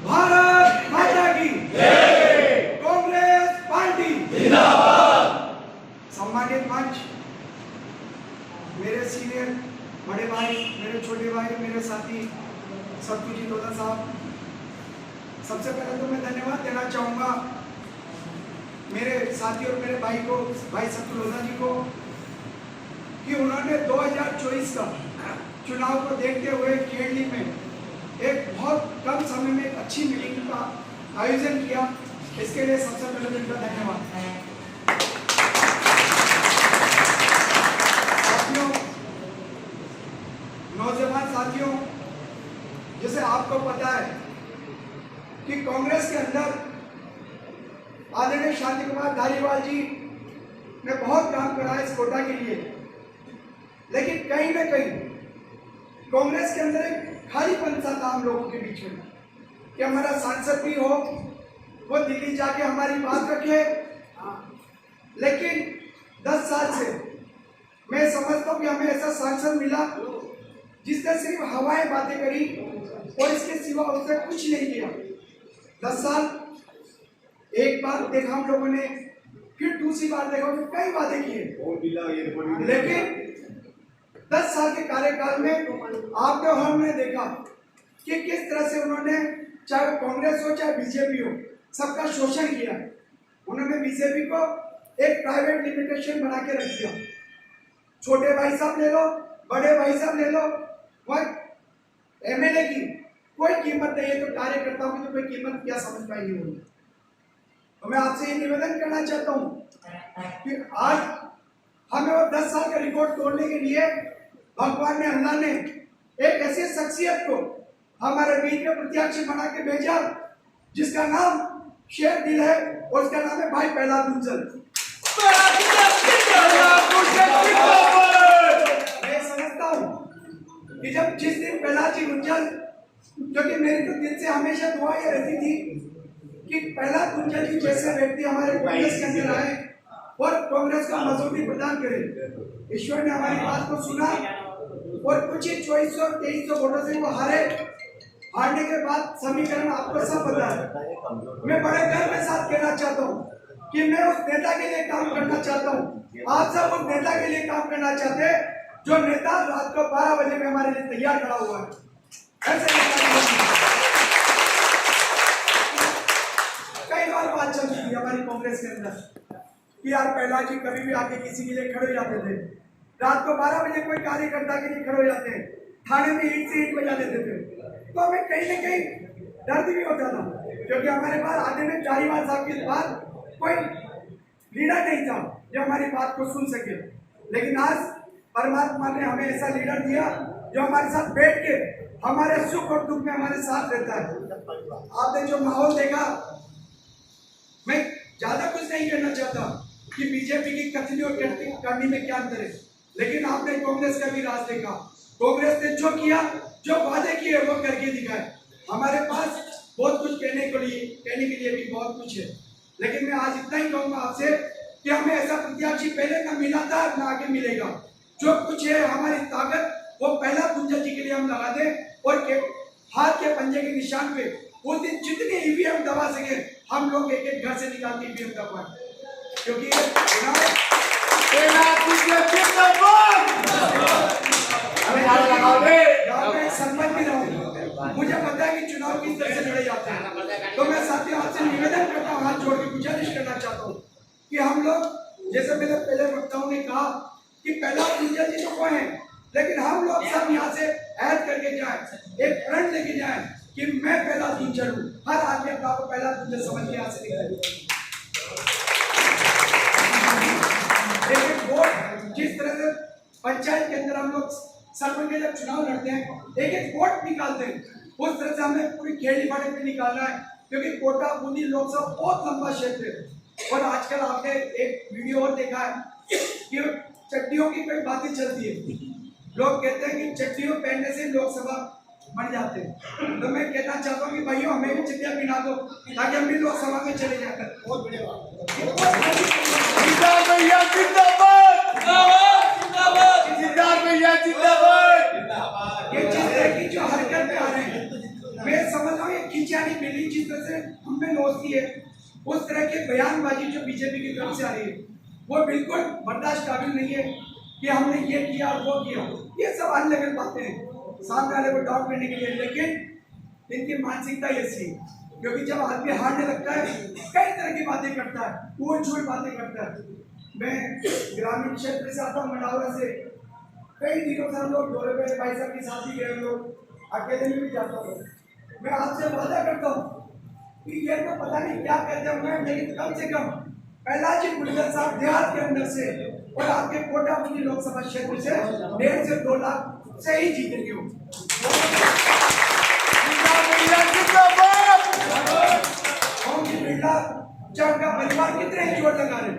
भारत माता की जय। कांग्रेस पार्टी जिंदाबाद। सम्मानित मंच, मेरे सीनियर बड़े भाई, मेरे छोटे भाई, मेरे साथी सतुजी लोधा साहब, सबसे पहले तो मैं धन्यवाद देना चाहूँगा मेरे साथी और मेरे भाई को, भाई सतु लोधा जी को, कि उन्होंने 2024 का चुनाव को देखते हुए खेड़ली में एक बहुत कम समय में एक अच्छी मीटिंग का आयोजन किया। इसके लिए सबसे पहले उनका धन्यवाद। साथियों, नौजवान साथियों, जैसे आपको पता है कि कांग्रेस के अंदर आदरणीय शांति कुमार धारीवाल जी ने बहुत काम करा है इस कोटा के लिए, लेकिन कहीं ना कहीं कांग्रेस के अंदर एक खालीपन सा था हम लोगों के बीच में कि हमारा सांसद भी हो, वो दिल्ली जाके हमारी बात रखे। लेकिन 10 साल से मैं समझता हूँ कि हमें ऐसा सांसद मिला जिसने सिर्फ हवाएं बातें करी और इसके सिवा उसने कुछ नहीं किया। 10 साल एक बार देखा हम लोगों ने, फिर दूसरी बार देखा तो कई बातें की, लेकिन 10 साल के कार्यकाल में आपने और हमने देखा कि किस तरह से उन्होंने, चाहे वो कांग्रेस हो चाहे बीजेपी हो, सबका शोषण किया। उन्होंने बीजेपी को एक प्राइवेट लिमिटेशन बना के रख दिया। छोटे भाई साहब ले लो, बड़े भाई साहब ले लो, वह एमएलए की कोई कीमत नहीं है, तो कार्यकर्ताओं की तो कोई कीमत क्या समझ पाएंगे उन्होंने। तो मैं आपसे ये निवेदन करना चाहता हूँ कि आज हमें वो 10 साल का रिकॉर्ड तोड़ने के लिए भगवान ने, अल्लाह ने एक ऐसी शख्सियत को हमारे बीच में प्रत्याशी बना के भेजा जिसका नाम शेर दिल है, और उसका नाम है भाई प्रहलाद गुंजल। मैं समझता हूँ कि जब जिस दिन प्रहलाद जी गुंजल, जो कि मेरी तो दिल से हमेशा दुआ ये रहती थी कि प्रहलाद गुंजल जी जैसे व्यक्ति हमारे कांग्रेस के अंदर आए और कांग्रेस को मजबूती प्रदान करे। ईश्वर ने हमारी बात को सुना और कुछ ही 2400-2300 वोटों से वो हारे। हारने के बाद समीकरण आपको सब पता है। मैं बड़े गर्व के साथ कहना चाहता हूँ कि मैं उस नेता के लिए काम करना चाहता हूँ। आप सब उस नेता के लिए काम करना चाहते हैं जो नेता रात को 12 बजे में हमारे लिए तैयार खड़ा हुआ है। कई बार बात चलती थी हमारी कांग्रेस के अंदर कि यार प्रहलाद जी कभी भी आके किसी के लिए खड़े हो जाते थे। रात को 12 बजे कोई कार्यकर्ता के लिए खड़े हो जाते हैं, थाने में ईंट से ईंट बजा देते थे। तो हमें कहीं ना कहीं दर्द भी होता था, क्योंकि हमारे पास आदरणीय धारीवाल साहब के बाद कोई लीडर नहीं था जो हमारी बात को सुन सके। लेकिन आज परमात्मा ने हमें ऐसा लीडर दिया जो हमारे साथ बैठ के हमारे सुख और दुख में हमारे साथ रहता है। आपने जो माहौल देखा, मैं ज्यादा कुछ नहीं कहना चाहता कि बीजेपी की कथनी और करनी में क्या अंतर है, लेकिन आपने कांग्रेस का भी राज देखा। कांग्रेस ने जो किया, जो वादे किए, वो करके दिखाए। हमारे पास बहुत कुछ कहने के लिए भी बहुत कुछ है, लेकिन मैं आज इतना ही कहूंगा आपसे कि हमें ऐसा प्रत्याशी पहले ना मिला था, ना आगे मिलेगा। जो कुछ है हमारी ताकत, वो प्रहलाद गुंजल जी के लिए हम लगा दें, और हाथ के पंजे के निशान पे उस दिन जितने ईवीएम दबा सके हम लोग एक एक घर से निकाल के ईवीएम दबाएं, क्योंकि मुझे पता है कि चुनाव किस तरह से लड़े जाते हैं। तो मैं साथियों आपसे निवेदन करता हूँ, हाथ जोड़ के गुजारिश करना चाहता हूँ कि हम लोग, जैसे मेरे पहले वक्ताओं ने कहा कि प्रहलाद गुंजल जी तो कोई है, लेकिन हम लोग सब यहाँ से ऐड करके जाए, एक प्रण लेके जाए कि मैं प्रहलाद गुंजल हूँ। हर आदमी अपना आपको प्रहलाद गुंजल समझ के यहाँ से निकले। एक वोट, जिस तरह से पंचायत के अंदर हम लोग सरपंच के जब चुनाव लड़ते हैं, एक एक वोट निकालते हैं, उस तरह से हमें पूरी खेड़ी फाड़े पे निकालना है, क्योंकि कोटा बूंदी लोकसभा बहुत लंबा क्षेत्र है। और आजकल आपने एक वीडियो और देखा है कि चट्टियों की कोई बातें चलती है। लोग कहते हैं कि चट्टियों पहनने से लोकसभा बन जाते हैं। तो मैं कहना चाहता हूँ कि भाइयों हमें भी चट्टियां पहना दो ताकि हम भी लोकसभा में चले जाकर। बहुत बढ़िया ये चीज है कि जो हरकत में आ रहे हैं, मैं समझ रहा हूँ ये नहीं मिली जिस तरह से हमें नोचती है, उस तरह की बयानबाजी जो बीजेपी की तरफ से आ रही है वो बिल्कुल बर्दाश्त काबिल नहीं है कि हमने ये किया और वो किया। ये सब अनलेवल बातें हैं सामने वाले को डाउन करने के लिए, लेकिन इनकी मानसिकता ऐसी है क्योंकि जब आदमी हारने लगता है कई तरह की बातें करता है, ऊट झूठ बातें करता है। मैं ग्रामीण क्षेत्र से आता हूँ, मनावरा से, कई दिनों से हम लोग दौरे पे भाई साहब की शादी गए, हम लोग अकेले में भी जाता हूँ। मैं आपसे वादा करता हूँ कि ये तो पता नहीं क्या कहते होंगे, लेकिन कम से कम प्रहलाद जी गुर्जर साहब देहात के अंदर से और आपके कोटापुरी लोकसभा क्षेत्र से 1.5 से 2 लाख से ही जीतेंगे वो। चाहे उनका परिवार कितने ही जोर लगा रहे,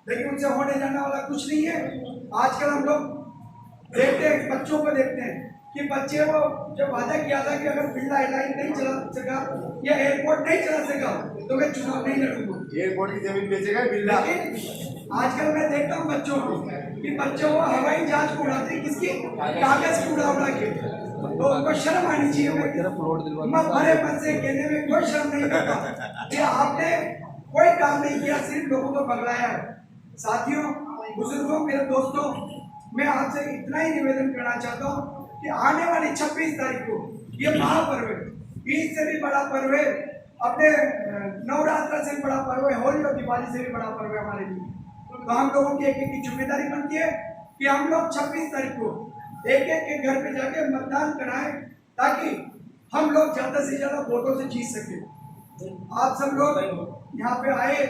लेकिन उनसे होने जाने वाला कुछ नहीं है। आजकल हम लोग देखते हैं, बच्चों को देखते हैं कि बच्चे वो जब वादा किया था कि अगर बिरला एयरलाइन नहीं चला सका या एयरपोर्ट नहीं चला सका तो मैं चुनाव नहीं लड़ूंगा, एयरपोर्ट की जमीन बेचेगा बिरला। लेकिन आजकल मैं देखता हूँ बच्चों को कि बच्चों को हवाई जहाज को उड़ाते हैं, किसकी कागज को उड़ा के, तो उनको शर्म आनी चाहिए। मैं भरे मन से कहने में कोई शर्म नहीं करता कि आपने कोई काम नहीं किया, सिर्फ लोगों को बगलाया है। साथियों, बुजुर्गों, मेरे दोस्तों, मैं आपसे इतना ही निवेदन करना चाहता हूँ कि आने वाली 26 तारीख को ये महापर्व है, ईद से भी बड़ा पर्व है, अपने नवरात्र से भी बड़ा पर्व है, होली और दिवाली से भी बड़ा पर्व है हमारे लिए। तो हम लोगों की एक एक की जिम्मेदारी बनती है कि हम लोग 26 तारीख को एक एक के घर पे जाके मतदान कराएं ताकि हम लोग ज्यादा से ज्यादा वोटों से जीत सके। आप सब लोग यहाँ पे आए,